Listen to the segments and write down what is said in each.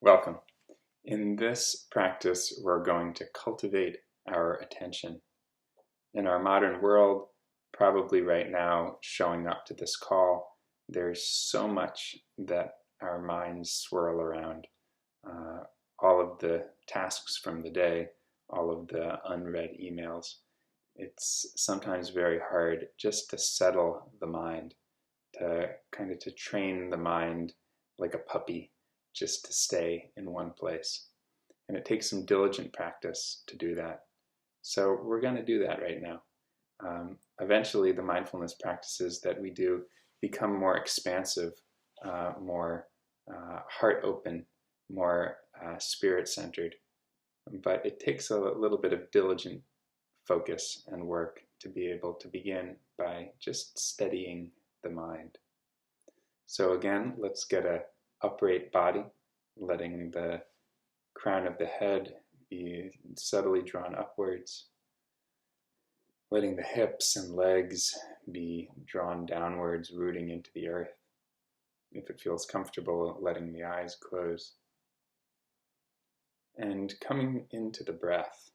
Welcome. In this practice, we're going to cultivate our attention. In our modern world, probably right now, showing up to this call, there's so much that our minds swirl around. All of the tasks from the day, all of the unread emails. It's sometimes very hard just to settle the mind, to train the mind like a puppy, just to stay in one place. And it takes some diligent practice to do that. So we're going to do that right now. Eventually, the mindfulness practices that we do become more expansive, more heart open, more spirit-centered. But it takes a little bit of diligent focus and work to be able to begin by just steadying the mind. So again, let's get an upright body, letting the crown of the head be subtly drawn upwards, letting the hips and legs be drawn downwards, rooting into the earth. If it feels comfortable, letting the eyes close. And coming into the breath.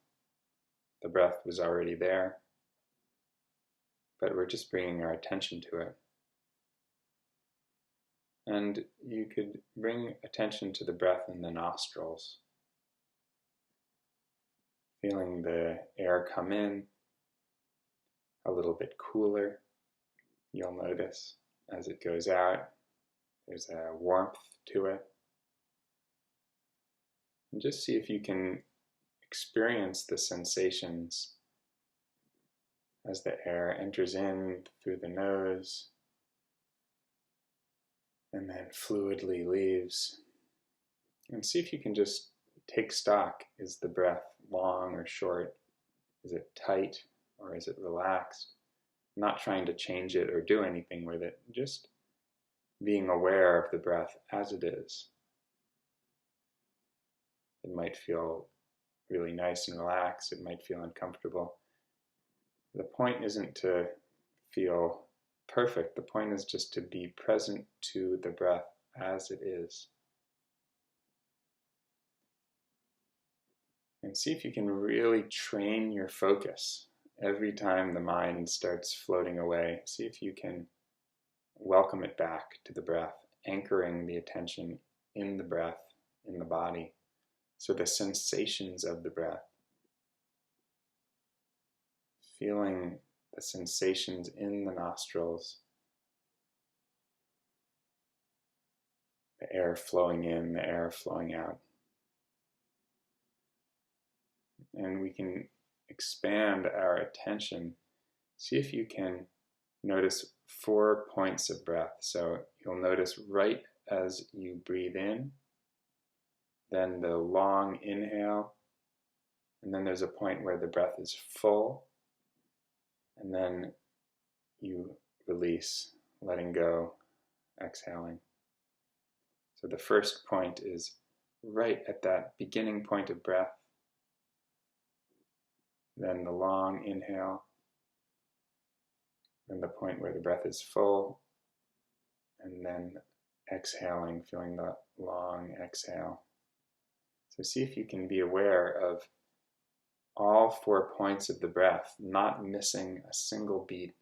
The breath was already there, but we're just bringing our attention to it. And you could bring attention to the breath in the nostrils, feeling the air come in a little bit cooler. You'll notice as it goes out, there's a warmth to it. And just see if you can experience the sensations as the air enters in through the nose and then fluidly leaves. And see if you can just take stock. Is the breath long or short? Is it tight or is it relaxed? Not trying to change it or do anything with it, just being aware of the breath as it is. It might feel really nice and relaxed. It might feel uncomfortable. The point isn't to feel perfect. The point is just to be present to the breath as it is. And see if you can really train your focus. Every time the mind starts floating away, see if you can welcome it back to the breath, anchoring the attention in the breath, in the body. So the sensations of the breath, feeling the sensations in the nostrils, the air flowing in, the air flowing out. And we can expand our attention. See if you can notice 4 points of breath. So you'll notice right as you breathe in, then the long inhale, and then there's a point where the breath is full, and then you release, letting go, exhaling. So the first point is right at that beginning point of breath, then the long inhale, then the point where the breath is full, and then exhaling, feeling the long exhale. So see if you can be aware of all 4 points of the breath, not missing a single beat.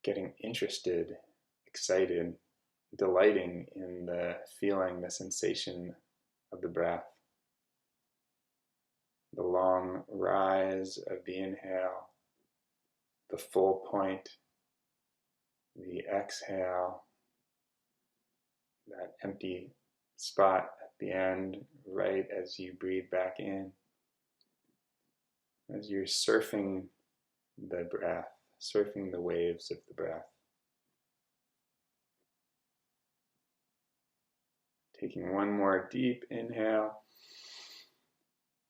Getting interested, excited, delighting in the feeling, the sensation of the breath. The long rise of the inhale, the full point, the exhale, that empty spot at the end, right as you breathe back in. As you're surfing the breath, surfing the waves of the breath. Taking one more deep inhale.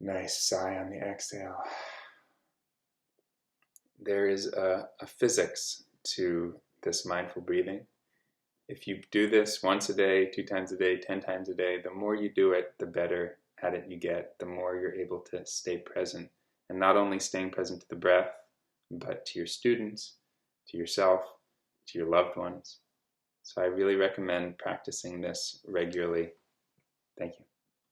Nice sigh on the exhale. There is a physics to this mindful breathing. If you do this once a day, 2 times a day, 10 times a day, the more you do it, the better at it you get, the more you're able to stay present. And not only staying present to the breath, but to your students, to yourself, to your loved ones. So I really recommend practicing this regularly. Thank you.